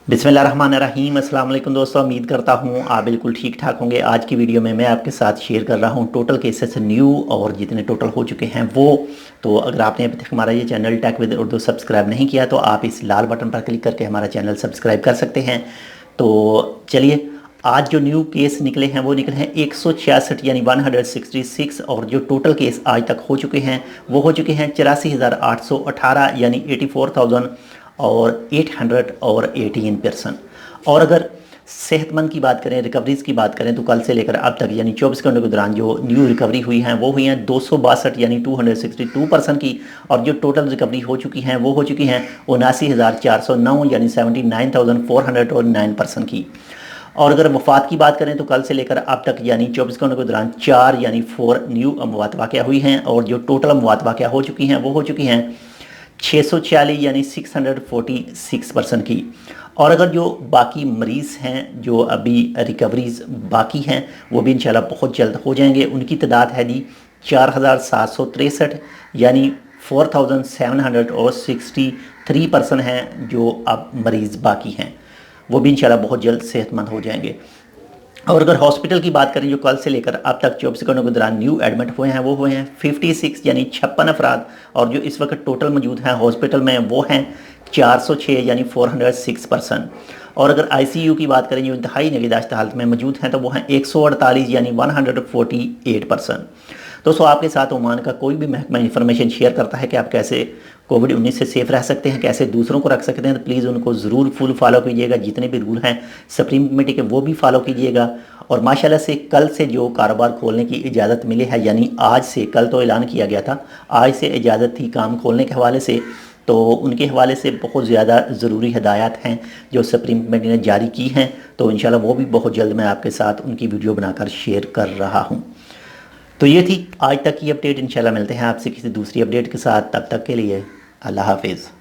बिस्मिल्लाहिर्रहमानिर्रहीम। अस्सलाम वालेकुम दोस्तों, उम्मीद करता हूँ आप बिल्कुल ठीक ठाक होंगे। आज की वीडियो में मैं आपके साथ शेयर कर रहा हूँ टोटल केसेस न्यू और जितने टोटल हो चुके हैं वो। तो अगर आपने अभी तक हमारा ये channel Tech with Urdu subscribe नहीं किया तो आप इस लाल बटन पर क्लिक करके हमारा चैनल सब्सक्राइब कर सकते हैं। तो चलिए, आज जो न्यू केस निकले हैं वो निकले हैं 166 यानी 166, और जो टोटल केस आज तक हो चुके हैं वो हो चुके हैं 84,818 यानी 84,818 पर्सन। और अगर सेहतमंद की बात करें, रिकवरीज की बात करें तो कल से लेकर अब तक यानी 24 घंटों के दौरान जो न्यू रिकवरी हुई हैं वो हुई हैं 262 यानी 262% की। और जो टोटल रिकवरी हो चुकी हैं वो हो चुकी हैं 79,409 यानी 79,409% की। और अगर वफ़ात की बात करें तो कल से लेकर अब तक यानी 24 घंटों के दौरान 4 यानी 4 न्यू अमवात वाक़या हुई हैं। और जो टोटल अमवात वाक़या हो चुकी हैं वो हो चुकी हैं 646 यानी 646% की। और अगर जो बाकी मरीज़ हैं जो अभी रिकवरीज बाकी हैं वो भी इंशाल्लाह बहुत जल्द हो जाएंगे। उनकी तादाद है जी 4,763 यानी 4,763 पर्सन हैं जो अब मरीज़ बाकी हैं, वो भी इंशाल्लाह बहुत जल्द सेहतमंद हो जाएंगे। और अगर हॉस्पिटल की बात करें जो कल से लेकर अब तक 24 घंटों के दौरान न्यू एडमिट हुए हैं वो हुए हैं 56 यानी 56 अफराद। और जो इस वक्त टोटल मौजूद हैं हॉस्पिटल में वो हैं 406 यानी 406 पर्सन। और अगर आईसीयू की बात करें जो इंतहाई निगहदाश्त हालत में मौजूद हैं तो वो हैं 148 यानी 148 पर्सन। दोस्तों, आपके साथ ओमान का कोई भी महकमा इन्फॉर्मेशन शेयर करता है कि आप कैसे कोविड-19 से सेफ रह सकते हैं, कैसे दूसरों को रख सकते हैं, तो प्लीज़ उनको ज़रूर फुल फॉलो कीजिएगा। जितने भी रूल हैं सुप्रीम कमेटी के वो भी फॉलो कीजिएगा। और माशाल्लाह से कल से जो कारोबार खोलने की इजाज़त मिली है यानी आज से, कल तो ऐलान किया गया था, आज से इजाज़त थी काम खोलने के हवाले से, तो उनके हवाले से बहुत ज़्यादा ज़रूरी हिदायत हैं जो सुप्रीम कमेटी ने जारी की हैं। तो इंशाल्लाह वो भी बहुत जल्द मैं आपके साथ उनकी वीडियो बनाकर शेयर कर रहा हूँ। तो ये थी आज तक की अपडेट। इंशाल्लाह मिलते हैं आपसे किसी दूसरी अपडेट के साथ, तब तक के लिए अल्लाह हाफिज़।